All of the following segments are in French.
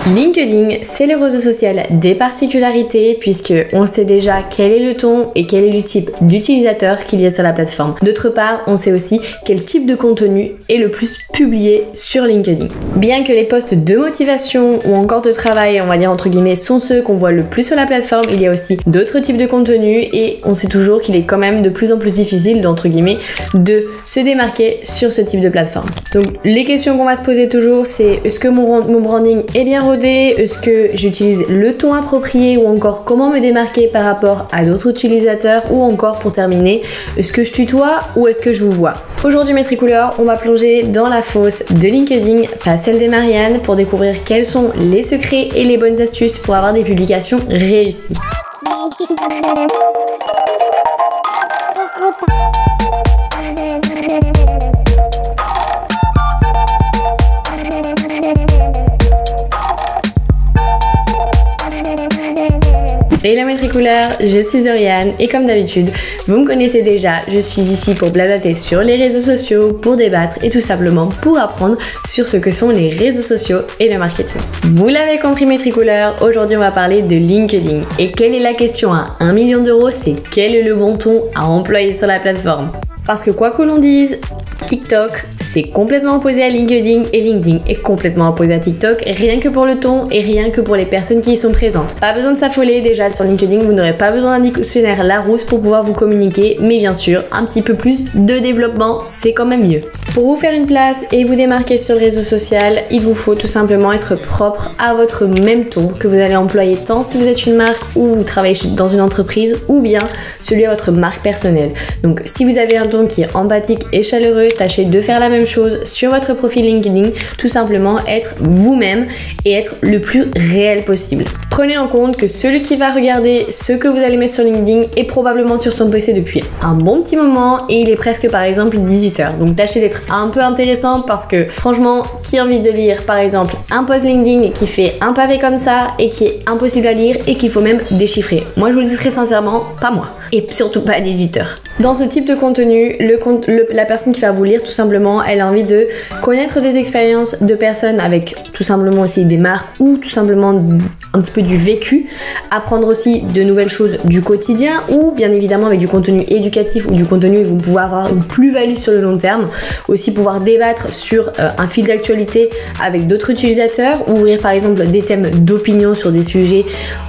LinkedIn, c'est le réseau social des particularités puisque on sait déjà quel est le ton et quel est le type d'utilisateur qu'il y a sur la plateforme. D'autre part, on sait aussi quel type de contenu est le plus publié sur LinkedIn. Bien que les posts de motivation ou encore de travail, on va dire entre guillemets, sont ceux qu'on voit le plus sur la plateforme, il y a aussi d'autres types de contenus et on sait toujours qu'il est quand même de plus en plus difficile d'entre guillemets de se démarquer sur ce type de plateforme. Donc les questions qu'on va se poser toujours, c'est est-ce que mon branding est bien rodé? Est-ce que j'utilise le ton approprié ou encore comment me démarquer par rapport à d'autres utilisateurs ou encore pour terminer, est-ce que je tutoie ou est-ce que je vous vois? Aujourd'hui mes tricouleurs, on va plonger dans la fosse de LinkedIn, pas celle des Marianne, pour découvrir quels sont les secrets et les bonnes astuces pour avoir des publications réussies. Hello mes tricouleurs, je suis Oriane et comme d'habitude, vous me connaissez déjà, je suis ici pour blablater sur les réseaux sociaux, pour débattre et tout simplement pour apprendre sur ce que sont les réseaux sociaux et le marketing. Vous l'avez compris mes tricouleurs, aujourd'hui on va parler de LinkedIn. Et quelle est la question à 1 million d'euros? C'est quel est le bon ton à employer sur la plateforme? Parce que quoi que l'on dise, TikTok, c'est complètement opposé à LinkedIn et LinkedIn est complètement opposé à TikTok, rien que pour le ton et rien que pour les personnes qui y sont présentes. Pas besoin de s'affoler, déjà sur LinkedIn, vous n'aurez pas besoin d'un dictionnaire Larousse pour pouvoir vous communiquer, mais bien sûr, un petit peu plus de développement, c'est quand même mieux. Pour vous faire une place et vous démarquer sur le réseau social, il vous faut tout simplement être propre à votre même ton que vous allez employer tant si vous êtes une marque ou vous travaillez dans une entreprise ou bien celui à votre marque personnelle. Donc si vous avez un ton qui est empathique et chaleureux, tâchez de faire la même chose sur votre profil LinkedIn, tout simplement être vous-même et être le plus réel possible. Prenez en compte que celui qui va regarder ce que vous allez mettre sur LinkedIn est probablement sur son PC depuis un bon petit moment et il est presque par exemple 18h. Donc tâchez d'être un peu intéressant parce que franchement, qui a envie de lire par exemple un post LinkedIn qui fait un pavé comme ça et qui est impossible à lire et qu'il faut même déchiffrer? Moi je vous le dis très sincèrement, pas moi. Et surtout pas à 18h. Dans ce type de contenu, la personne qui va vous lire tout simplement, elle a envie de connaître des expériences de personnes avec tout simplement aussi des marques ou tout simplement un petit peu du vécu, apprendre aussi de nouvelles choses du quotidien ou bien évidemment avec du contenu éducatif ou du contenu où vous pouvez avoir une plus-value sur le long terme, aussi pouvoir débattre sur un fil d'actualité avec d'autres utilisateurs, ouvrir par exemple des thèmes d'opinion sur des sujets,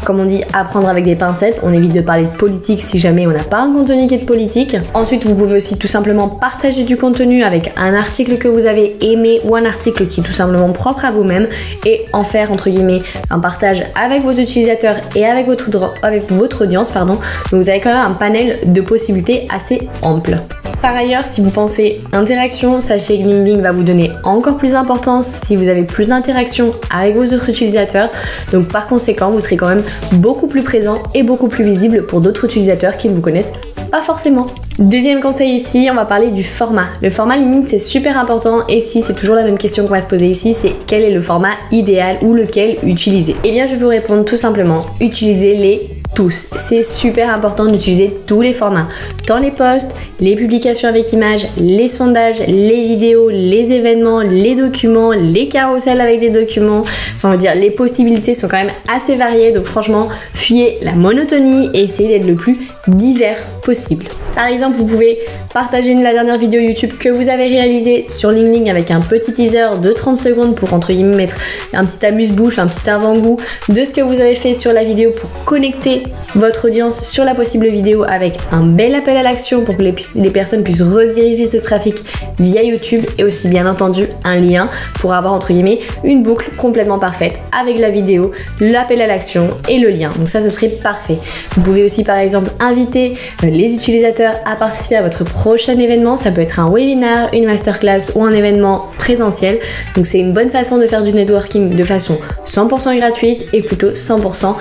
comme on dit, apprendre avec des pincettes, on évite de parler de politique si jamais on n'a pas un contenu qui est de politique. Ensuite, vous pouvez aussi tout simplement partager du contenu avec un article que vous avez aimé ou un article qui est tout simplement propre à vous-même et en faire entre guillemets un partage avec vos utilisateurs et avec votre audience, pardon. Donc vous avez quand même un panel de possibilités assez ample. Par ailleurs, si vous pensez interaction, sachez que LinkedIn va vous donner encore plus d'importance si vous avez plus d'interaction avec vos autres utilisateurs. Donc par conséquent, vous serez quand même beaucoup plus présent et beaucoup plus visible pour d'autres utilisateurs qui ne vous connaissent pas forcément. Deuxième conseil ici, on va parler du format. Le format LinkedIn, c'est super important et si c'est toujours la même question qu'on va se poser ici, c'est quel est le format idéal ou lequel utiliser? Eh bien, je vais vous répondre tout simplement, utilisez-les tous. C'est super important d'utiliser tous les formats, tant les posts, les publications avec images, les sondages, les vidéos, les événements, les documents, les carousels avec des documents. Enfin, on va dire, les possibilités sont quand même assez variées. Donc franchement, fuyez la monotonie et essayez d'être le plus divers possible. Par exemple, vous pouvez partager la dernière vidéo YouTube que vous avez réalisée sur LinkedIn avec un petit teaser de 30 secondes pour entre guillemets mettre un petit amuse-bouche, un petit avant-goût de ce que vous avez fait sur la vidéo pour connecter votre audience sur la possible vidéo avec un bel appel à l'action pour que les personnes puissent rediriger ce trafic via YouTube et aussi bien entendu un lien pour avoir entre guillemets une boucle complètement parfaite avec la vidéo, l'appel à l'action et le lien. Donc ça, ce serait parfait. Vous pouvez aussi par exemple inviter les utilisateurs à participer à votre prochain événement. Ça peut être un webinar, une masterclass ou un événement présentiel. Donc c'est une bonne façon de faire du networking de façon 100% gratuite et plutôt 100%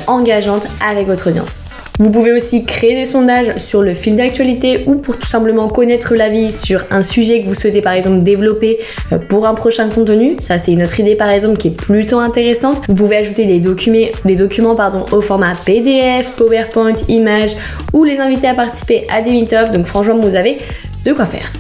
engageante avec votre audience. Vous pouvez aussi créer des sondages sur le fil d'actualité ou pour tout simplement connaître l'avis sur un sujet que vous souhaitez par exemple développer pour un prochain contenu. Ça, c'est une autre idée par exemple qui est plutôt intéressante. Vous pouvez ajouter des documents au format PDF, PowerPoint, images ou les inviter à participer à des meet-ups. Donc franchement, vous avez de quoi faire.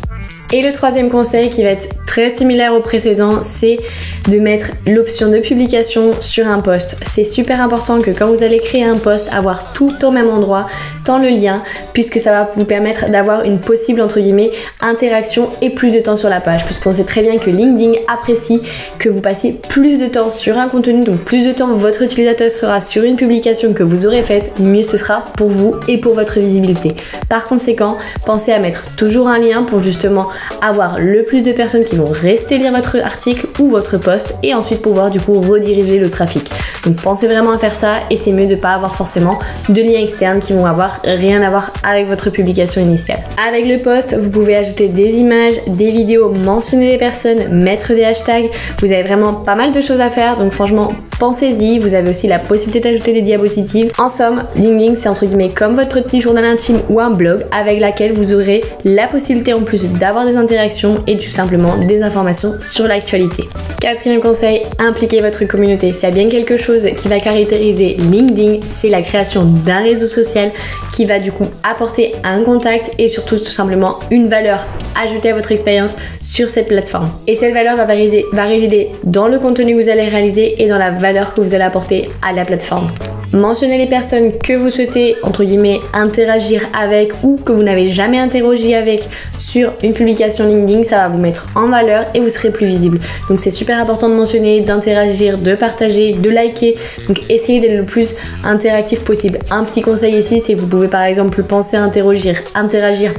Et le troisième conseil qui va être très similaire au précédent, c'est de mettre l'option de publication sur un post. C'est super important que quand vous allez créer un post, avoir tout au même endroit, tant le lien, puisque ça va vous permettre d'avoir une possible entre guillemets interaction et plus de temps sur la page, puisqu'on sait très bien que LinkedIn apprécie que vous passiez plus de temps sur un contenu, donc plus de temps votre utilisateur sera sur une publication que vous aurez faite, mieux ce sera pour vous et pour votre visibilité. Par conséquent, pensez à mettre toujours un lien pour justement avoir le plus de personnes qui vont rester lire votre article ou votre post et ensuite pouvoir du coup rediriger le trafic. Donc pensez vraiment à faire ça et c'est mieux de ne pas avoir forcément de liens externes qui vont avoir rien à voir avec votre publication initiale. Avec le post, vous pouvez ajouter des images, des vidéos, mentionner les personnes, mettre des hashtags. Vous avez vraiment pas mal de choses à faire, donc franchement pensez-y. Vous avez aussi la possibilité d'ajouter des diapositives. En somme, LinkedIn c'est entre guillemets comme votre petit journal intime ou un blog avec laquelle vous aurez la possibilité en plus d'avoir des interactions et tout simplement des informations sur l'actualité. Quatrième conseil, impliquez votre communauté. S'il y a bien quelque chose qui va caractériser LinkedIn, c'est la création d'un réseau social qui va du coup apporter un contact et surtout tout simplement une valeur ajoutée à votre expérience sur cette plateforme. Et cette valeur va résider dans le contenu que vous allez réaliser et dans la valeur que vous allez apporter à la plateforme. Mentionnez les personnes que vous souhaitez, entre guillemets, interagir avec ou que vous n'avez jamais interagi avec sur une publication LinkedIn, ça va vous mettre en valeur et vous serez plus visible. Donc c'est super important de mentionner, d'interagir, de partager, de liker. Donc essayez d'être le plus interactif possible. Un petit conseil ici, c'est que vous pouvez par exemple penser à interagir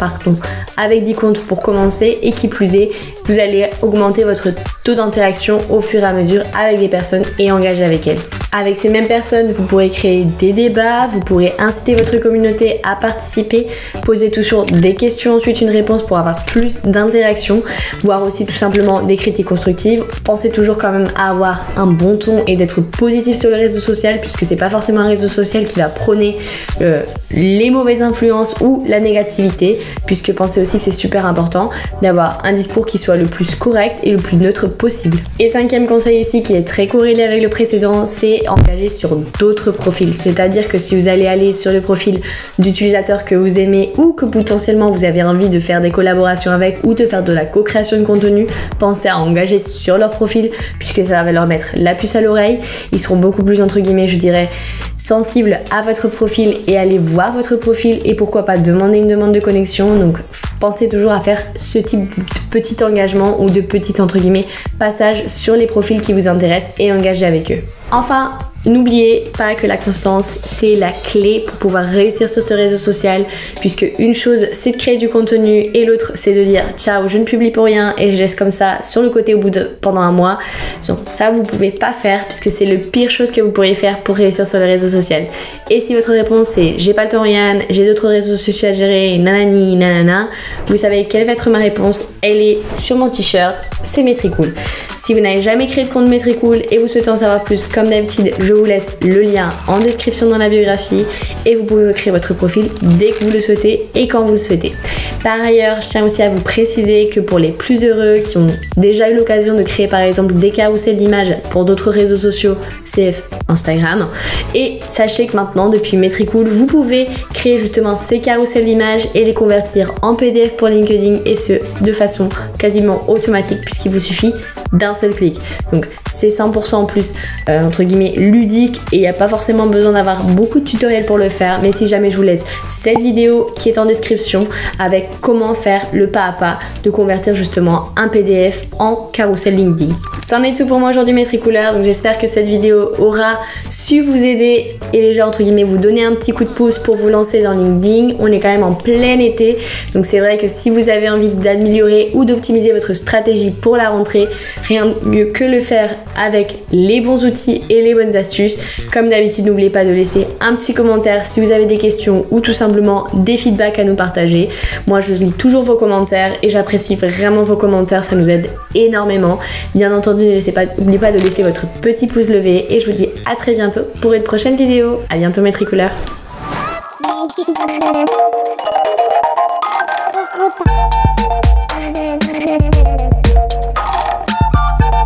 avec 10 comptes pour commencer et qui plus est, vous allez augmenter votre taux d'interaction au fur et à mesure avec des personnes et engager avec elles. Avec ces mêmes personnes, vous pourrez créer des débats, vous pourrez inciter votre communauté à participer, poser toujours des questions, ensuite une réponse pour avoir plus d'interaction, voire aussi tout simplement des critiques constructives. Pensez toujours quand même à avoir un bon ton et d'être positif sur le réseau social, puisque c'est pas forcément un réseau social qui va prôner les mauvaises influences ou la négativité, puisque pensez aussi que c'est super important d'avoir un discours qui soit le plus correct et le plus neutre possible. Et cinquième conseil ici qui est très corrélé avec le précédent, c'est engager sur d'autres profils. C'est-à-dire que si vous allez aller sur le profil d'utilisateurs que vous aimez ou que potentiellement vous avez envie de faire des collaborations avec ou de faire de la co-création de contenu, pensez à engager sur leur profil puisque ça va leur mettre la puce à l'oreille. Ils seront beaucoup plus entre guillemets, je dirais, sensibles à votre profil et aller voir votre profil et pourquoi pas demander une demande de connexion. Donc pensez toujours à faire ce type de petit engagement ou de petit entre guillemets passage sur les profils qui vous intéressent et engager avec eux. Enfin, n'oubliez pas que la constance, c'est la clé pour pouvoir réussir sur ce réseau social, puisque une chose, c'est de créer du contenu et l'autre, c'est de dire ciao, je ne publie pour rien et je laisse comme ça sur le côté pendant un mois. Donc ça, vous pouvez pas faire puisque c'est le pire chose que vous pourriez faire pour réussir sur le réseau social. Et si votre réponse c'est j'ai pas le temps Oriane, j'ai d'autres réseaux sociaux à gérer, nanani, nanana, vous savez quelle va être ma réponse, elle est sur mon t-shirt, c'est Metricool. Si vous n'avez jamais créé de compte Metricool et vous souhaitez en savoir plus, comme d'habitude, je vous laisse le lien en description dans la biographie et vous pouvez créer votre profil dès que vous le souhaitez et quand vous le souhaitez. Par ailleurs, je tiens aussi à vous préciser que pour les plus heureux qui ont déjà eu l'occasion de créer par exemple des carousels d'images pour d'autres réseaux sociaux, CF Instagram, et sachez que maintenant depuis Metricool, vous pouvez créer justement ces carousels d'images et les convertir en PDF pour LinkedIn et ce de façon quasiment automatique puisqu'il vous suffit d'un seul clic. Donc c'est 100% en plus entre guillemets ludique et il n'y a pas forcément besoin d'avoir beaucoup de tutoriels pour le faire, mais si jamais je vous laisse cette vidéo qui est en description avec comment faire le pas à pas de convertir justement un PDF en carousel LinkedIn. C'en est tout pour moi aujourd'hui Metricoolers, donc j'espère que cette vidéo aura su vous aider et déjà entre guillemets vous donner un petit coup de pouce pour vous lancer dans LinkedIn. On est quand même en plein été, donc c'est vrai que si vous avez envie d'améliorer ou d'optimiser votre stratégie pour la rentrée, rien de mieux que le faire avec les bons outils et les bonnes astuces. Comme d'habitude, n'oubliez pas de laisser un petit commentaire si vous avez des questions ou tout simplement des feedbacks à nous partager. Moi, je lis toujours vos commentaires et j'apprécie vraiment vos commentaires, ça nous aide énormément. Bien entendu, n'oubliez pas de laisser votre petit pouce levé et je vous dis à très bientôt pour une prochaine vidéo. À bientôt Metricoolers.